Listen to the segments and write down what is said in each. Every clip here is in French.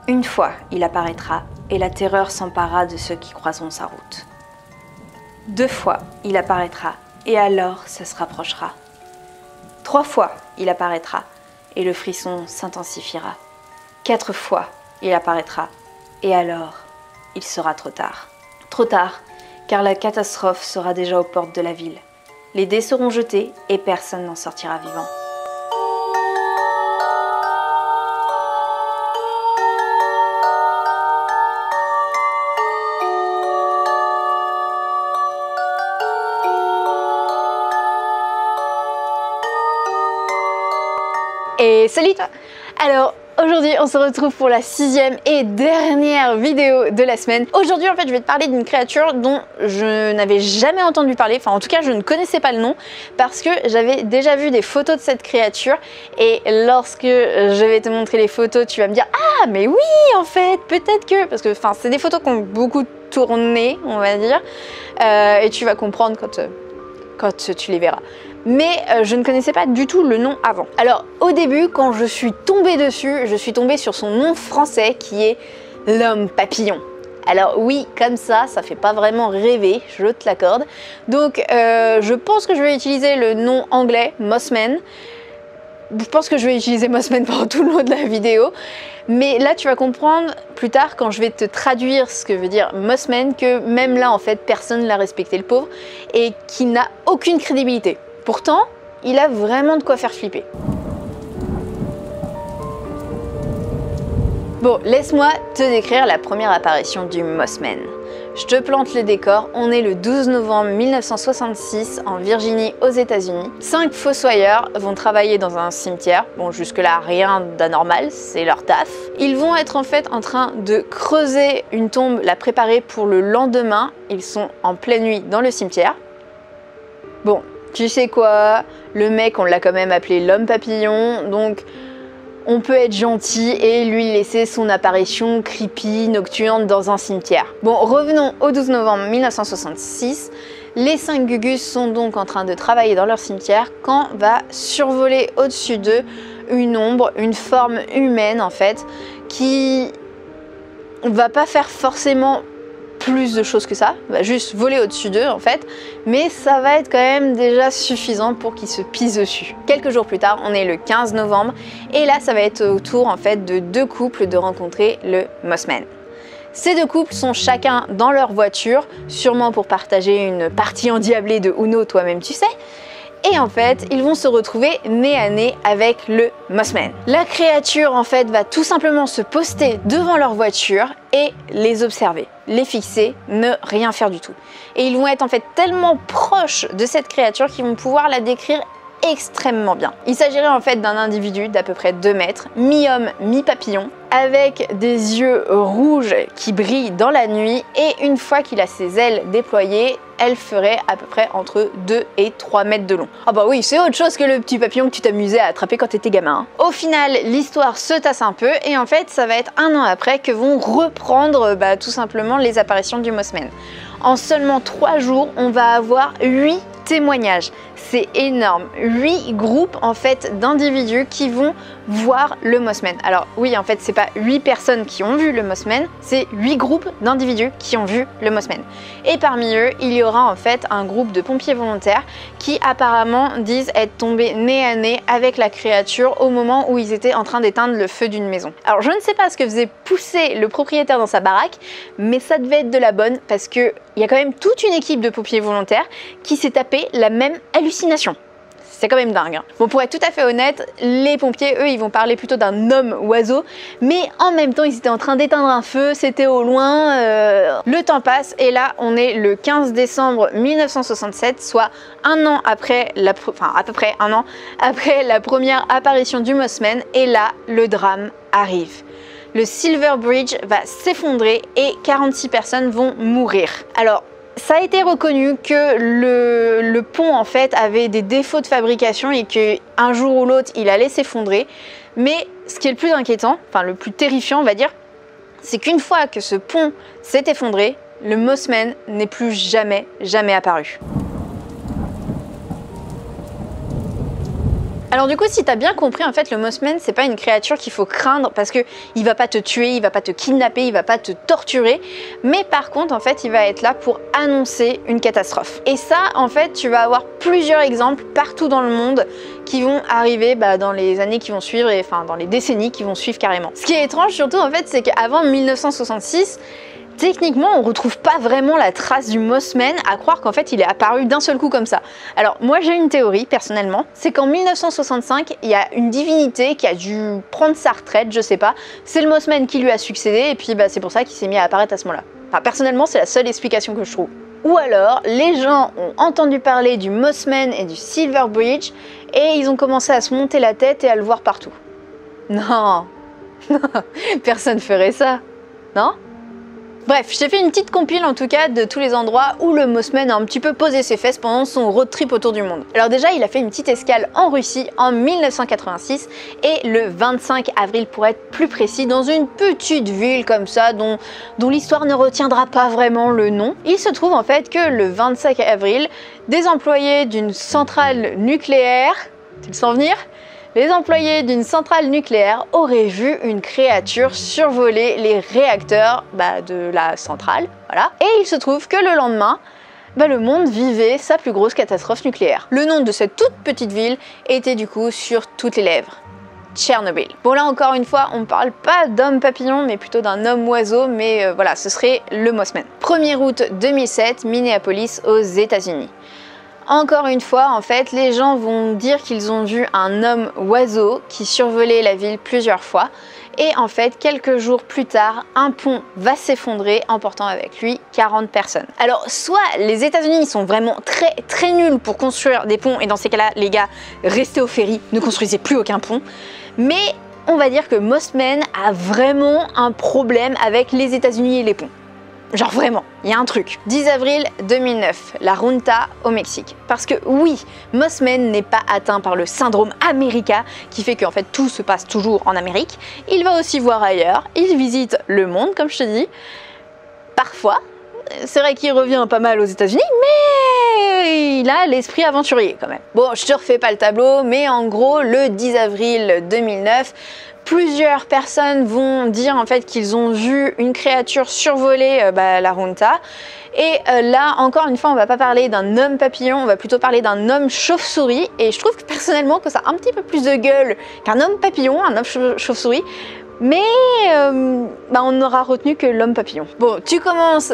Une fois, il apparaîtra et la terreur s'emparera de ceux qui croiseront sa route. 2 fois, il apparaîtra et alors ça se rapprochera. 3 fois, il apparaîtra et le frisson s'intensifiera. 4 fois, il apparaîtra et alors il sera trop tard. Trop tard, car la catastrophe sera déjà aux portes de la ville. Les dés seront jetés et personne n'en sortira vivant. Et salut toi! Alors aujourd'hui on se retrouve pour la 6e et dernière vidéo de la semaine. Aujourd'hui en fait je vais te parler d'une créature dont je n'avais jamais entendu parler, enfin en tout cas je ne connaissais pas le nom parce que j'avais déjà vu des photos de cette créature et lorsque je vais te montrer les photos tu vas me dire ah mais oui en fait peut-être que, parce que enfin c'est des photos qui ont beaucoup tourné on va dire et tu vas comprendre quand tu les verras. Mais je ne connaissais pas du tout le nom avant. Alors au début, quand je suis tombée dessus, je suis tombée sur son nom français qui est l'homme papillon. Alors oui, comme ça fait pas vraiment rêver, je te l'accorde. Donc je pense que je vais utiliser le nom anglais, Mossman. Je pense que je vais utiliser Mossman pendant tout le long de la vidéo. Mais là, tu vas comprendre plus tard, quand je vais te traduire ce que veut dire Mossman, que même là, en fait, personne ne l'a respecté, le pauvre, et qu'il n'a aucune crédibilité. Pourtant, il a vraiment de quoi faire flipper. Bon, laisse-moi te décrire la première apparition du Mossman. Je te plante le décor, on est le 12 novembre 1966 en Virginie aux États-Unis. 5 fossoyeurs vont travailler dans un cimetière. Bon, jusque-là, rien d'anormal, c'est leur taf. Ils vont être en fait en train de creuser une tombe, la préparer pour le lendemain. Ils sont en pleine nuit dans le cimetière. Bon, tu sais quoi, le mec, on l'a quand même appelé l'homme papillon, donc on peut être gentil et lui laisser son apparition creepy, nocturne dans un cimetière. Bon, revenons au 12 novembre 1966. Les 5 Gugus sont donc en train de travailler dans leur cimetière quand va survoler au-dessus d'eux une ombre, une forme humaine en fait, qui va pas faire forcément plus de choses que ça, va juste voler au-dessus d'eux en fait, mais ça va être quand même déjà suffisant pour qu'ils se pissent dessus. Quelques jours plus tard, on est le 15 novembre et là ça va être au tour en fait de 2 couples de rencontrer le Mossman. Ces 2 couples sont chacun dans leur voiture, sûrement pour partager une partie endiablée de Uno, toi-même tu sais. Et en fait, ils vont se retrouver nez à nez avec le Mossman. La créature en fait va tout simplement se poster devant leur voiture et les observer, les fixer, ne rien faire du tout. Et ils vont être en fait tellement proches de cette créature qu'ils vont pouvoir la décrire extrêmement bien. Il s'agirait en fait d'un individu d'à peu près 2 mètres, mi-homme, mi-papillon, avec des yeux rouges qui brillent dans la nuit et une fois qu'il a ses ailes déployées, elle ferait à peu près entre 2 et 3 mètres de long. Ah bah oui, c'est autre chose que le petit papillon que tu t'amusais à attraper quand t'étais gamin. Au final, l'histoire se tasse un peu et en fait, ça va être 1 an après que vont reprendre tout simplement les apparitions du Mossman. En seulement 3 jours, on va avoir 8 témoignages. C'est énorme. 8 groupes en fait d'individus qui vont voir le Mossman. Alors oui, en fait, c'est pas 8 personnes qui ont vu le Mossman, c'est 8 groupes d'individus qui ont vu le Mossman. Et parmi eux, il y aura en fait un groupe de pompiers volontaires qui apparemment disent être tombés nez à nez avec la créature au moment où ils étaient en train d'éteindre le feu d'une maison. Alors je ne sais pas ce que faisait pousser le propriétaire dans sa baraque, mais ça devait être de la bonne parce que il y a quand même toute une équipe de pompiers volontaires qui s'est tapé la même hallucination. C'est quand même dingue. Hein. Bon, pour être tout à fait honnête, les pompiers, eux, ils vont parler plutôt d'un homme-oiseau, mais en même temps, ils étaient en train d'éteindre un feu, c'était au loin. Le temps passe et là, on est le 15 décembre 1967, soit 1 an après, à peu près 1 an après la première apparition du Mossman, et là, le drame arrive. Le Silver Bridge va s'effondrer et 46 personnes vont mourir. Alors, ça a été reconnu que le pont en fait avait des défauts de fabrication et qu'un jour ou l'autre il allait s'effondrer. Mais ce qui est le plus inquiétant, enfin le plus terrifiant on va dire, c'est qu'une fois que ce pont s'est effondré, le Mossman n'est plus jamais apparu. Alors du coup, si t'as bien compris, en fait, le Mothman, c'est pas une créature qu'il faut craindre parce que il va pas te tuer, il va pas te kidnapper, il va pas te torturer, mais par contre, en fait, il va être là pour annoncer une catastrophe. Et ça, en fait, tu vas avoir plusieurs exemples partout dans le monde qui vont arriver dans les années qui vont suivre, et enfin dans les décennies qui vont suivre carrément. Ce qui est étrange surtout, en fait, c'est qu'avant 1966, techniquement, on retrouve pas vraiment la trace du Mothman, à croire qu'en fait il est apparu d'un seul coup comme ça. Alors moi j'ai une théorie personnellement, c'est qu'en 1965, il y a une divinité qui a dû prendre sa retraite, je sais pas, c'est le Mothman qui lui a succédé et puis c'est pour ça qu'il s'est mis à apparaître à ce moment-là. Enfin personnellement c'est la seule explication que je trouve. Ou alors, les gens ont entendu parler du Mothman et du Silver Bridge et ils ont commencé à se monter la tête et à le voir partout. Non, personne ferait ça, non? Bref, je t'ai fait une petite compile en tout cas de tous les endroits où le Mothman a un petit peu posé ses fesses pendant son road trip autour du monde. Alors déjà, il a fait une petite escale en Russie en 1986 et le 25 avril pour être plus précis, dans une petite ville comme ça dont l'histoire ne retiendra pas vraiment le nom. Il se trouve en fait que le 25 avril, des employés d'une centrale nucléaire, tu le sens venir ? Les employés d'une centrale nucléaire auraient vu une créature survoler les réacteurs de la centrale, voilà. Et il se trouve que le lendemain, le monde vivait sa plus grosse catastrophe nucléaire. Le nom de cette toute petite ville était du coup sur toutes les lèvres. Tchernobyl. Bon là encore une fois, on ne parle pas d'homme papillon, mais plutôt d'un homme oiseau, mais voilà, ce serait le Mothman. 1er août 2007, Minneapolis aux États-Unis. Encore une fois, en fait, les gens vont dire qu'ils ont vu un homme oiseau qui survolait la ville plusieurs fois. Et en fait, quelques jours plus tard, un pont va s'effondrer, emportant avec lui 40 personnes. Alors, soit les États-Unis sont vraiment très nuls pour construire des ponts, et dans ces cas-là, les gars, restez au ferry, ne construisez plus aucun pont. Mais on va dire que Mothman a vraiment un problème avec les États-Unis et les ponts. Genre vraiment, il y a un truc. 10 avril 2009, la Junta au Mexique. Parce que oui, Mothman n'est pas atteint par le syndrome America qui fait qu'en fait tout se passe toujours en Amérique. Il va aussi voir ailleurs, il visite le monde comme je te dis. Parfois, c'est vrai qu'il revient pas mal aux États-Unis, mais il a l'esprit aventurier quand même. Bon, je te refais pas le tableau, mais en gros, le 10 avril 2009, plusieurs personnes vont dire en fait qu'ils ont vu une créature survoler la Junta. Et là, encore une fois, on va pas parler d'un homme papillon, on va plutôt parler d'un homme chauve-souris. Et je trouve que personnellement que ça a un petit peu plus de gueule qu'un homme papillon, un homme chauve-souris. Mais on aura retenu que l'homme papillon. Bon, tu commences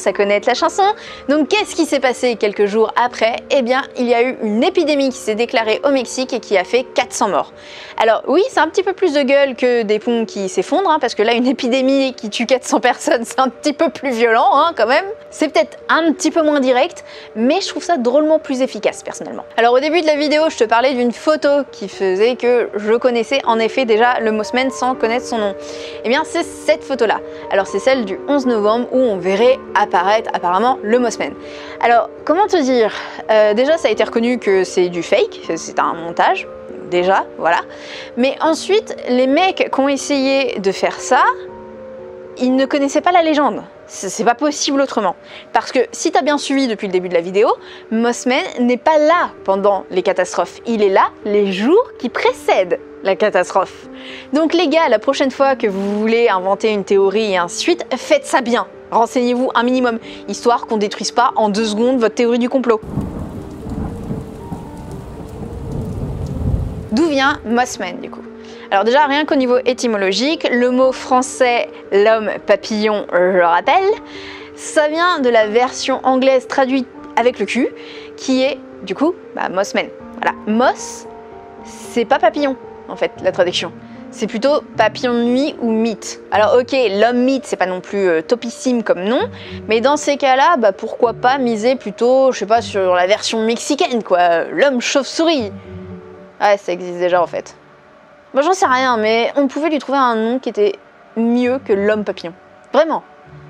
à connaître la chanson. Donc qu'est-ce qui s'est passé quelques jours après? Eh bien, il y a eu une épidémie qui s'est déclarée au Mexique et qui a fait 400 morts. Alors oui, c'est un petit peu plus de gueule que des ponts qui s'effondrent, parce que là, une épidémie qui tue 400 personnes, c'est un petit peu plus violent quand même. C'est peut-être un petit peu moins direct, mais je trouve ça drôlement plus efficace personnellement. Alors au début de la vidéo, je te parlais d'une photo qui faisait que je connaissais en effet déjà le Mothman sans connaître son nom. Eh bien, c'est cette photo-là. Alors c'est celle du 11 novembre où on verrait apparaître apparemment le Mothman. Alors comment te dire, déjà ça a été reconnu que c'est du fake, c'est un montage, déjà, voilà. Mais ensuite, les mecs qui ont essayé de faire ça, ils ne connaissaient pas la légende. C'est pas possible autrement. Parce que si t'as bien suivi depuis le début de la vidéo, Mothman n'est pas là pendant les catastrophes. Il est là les jours qui précèdent la catastrophe. Donc les gars, la prochaine fois que vous voulez inventer une théorie et ainsi de suite, faites ça bien. Renseignez-vous un minimum, histoire qu'on détruise pas en 2 secondes votre théorie du complot. D'où vient Mothman du coup? Alors déjà, rien qu'au niveau étymologique, le mot français l'homme papillon, je le rappelle, ça vient de la version anglaise traduite avec le Q, qui est du coup Mothman. Voilà, Moth, c'est pas papillon en fait, la traduction. C'est plutôt papillon de nuit ou mythe. Alors ok, l'homme mythe, c'est pas non plus topissime comme nom, mais dans ces cas-là, pourquoi pas miser plutôt, je sais pas, sur la version mexicaine quoi, l'homme chauve-souris. Ouais, ça existe déjà en fait. Bon, j'en sais rien, mais on pouvait lui trouver un nom qui était mieux que l'homme papillon. Vraiment,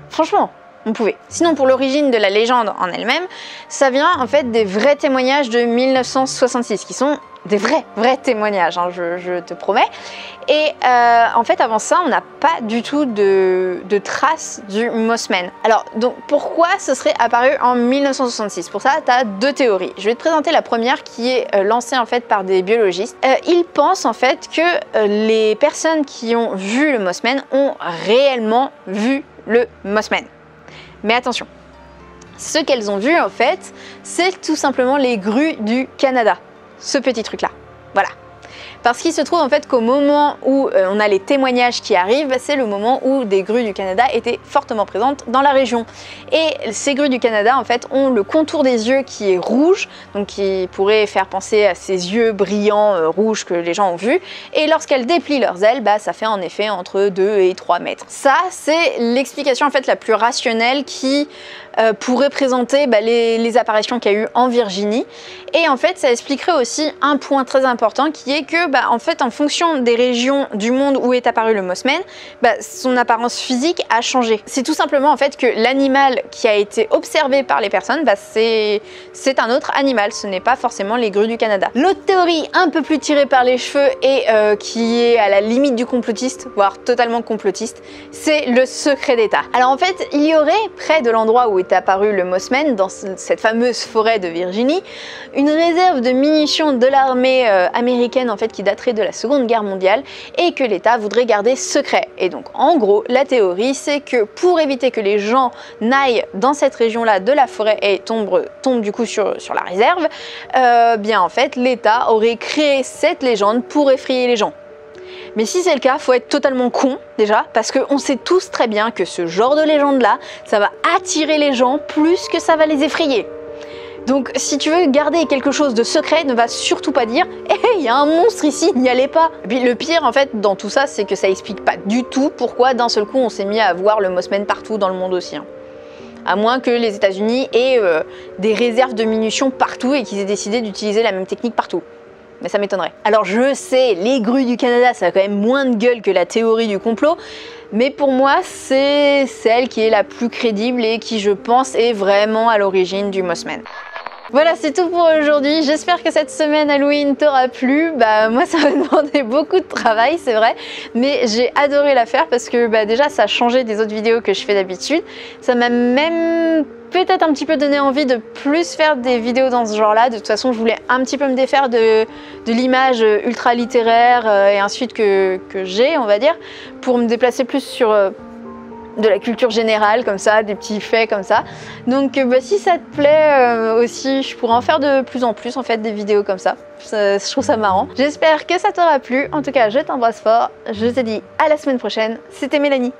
franchement, on pouvait. Sinon, pour l'origine de la légende en elle-même, ça vient en fait des vrais témoignages de 1966, qui sont des vrais témoignages, hein, je te promets. Et en fait, avant ça, on n'a pas du tout de traces du Mothman. Alors, donc, pourquoi ce serait apparu en 1966? Pour ça, tu as deux théories. Je vais te présenter la première qui est lancée en fait par des biologistes. Ils pensent en fait que les personnes qui ont vu le Mothman ont réellement vu le Mothman. Mais attention, ce qu'elles ont vu en fait, c'est tout simplement les grues du Canada. Ce petit truc là, voilà. Parce qu'il se trouve en fait qu'au moment où on a les témoignages qui arrivent, c'est le moment où des grues du Canada étaient fortement présentes dans la région. Et ces grues du Canada en fait ont le contour des yeux qui est rouge, donc qui pourrait faire penser à ces yeux brillants rouges que les gens ont vus. Et lorsqu'elles déplient leurs ailes, bah, ça fait en effet entre 2 et 3 mètres. Ça, c'est l'explication en fait la plus rationnelle qui pourrait présenter les apparitions qu'il y a eu en Virginie. Et en fait, ça expliquerait aussi un point très important qui est que, en fait, en fonction des régions du monde où est apparu le Mothman, son apparence physique a changé. C'est tout simplement en fait que l'animal qui a été observé par les personnes, c'est un autre animal, ce n'est pas forcément les grues du Canada. L'autre théorie, un peu plus tirée par les cheveux et qui est à la limite du complotiste, voire totalement complotiste, c'est le secret d'État. Alors en fait, il y aurait près de l'endroit où est apparu le Mothman, dans cette fameuse forêt de Virginie, une réserve de munitions de l'armée américaine en fait qui daterait de la Seconde Guerre mondiale et que l'État voudrait garder secret. Et donc en gros, la théorie c'est que pour éviter que les gens n'aillent dans cette région-là de la forêt et tombent du coup sur la réserve, bien en fait l'État aurait créé cette légende pour effrayer les gens. Mais si c'est le cas, faut être totalement con déjà, parce qu'on sait tous très bien que ce genre de légende-là, ça va attirer les gens plus que ça va les effrayer. Donc si tu veux garder quelque chose de secret, ne va surtout pas dire « Hé, il y a un monstre ici, n'y allez pas !» Et puis le pire en fait dans tout ça, c'est que ça explique pas du tout pourquoi d'un seul coup on s'est mis à voir le Mothman partout dans le monde aussi. Hein. À moins que les États-Unis aient des réserves de munitions partout et qu'ils aient décidé d'utiliser la même technique partout. Mais ça m'étonnerait. Alors je sais, les grues du Canada, ça a quand même moins de gueule que la théorie du complot, mais pour moi, c'est celle qui est la plus crédible et qui, je pense, est vraiment à l'origine du Mothman. Voilà, c'est tout pour aujourd'hui. J'espère que cette semaine Halloween t'aura plu. Moi, ça m'a demandé beaucoup de travail, c'est vrai, mais j'ai adoré la faire parce que déjà, ça a changé des autres vidéos que je fais d'habitude. Ça m'a même peut-être un petit peu donné envie de plus faire des vidéos dans ce genre-là. De toute façon, je voulais un petit peu me défaire de l'image ultra littéraire et ensuite que j'ai, on va dire, pour me déplacer plus sur de la culture générale comme ça, des petits faits comme ça. Donc si ça te plaît aussi, je pourrais en faire de plus en plus en fait des vidéos comme ça. Je trouve ça marrant. J'espère que ça t'aura plu. En tout cas, je t'embrasse fort. Je te dis à la semaine prochaine. C'était Mélanie.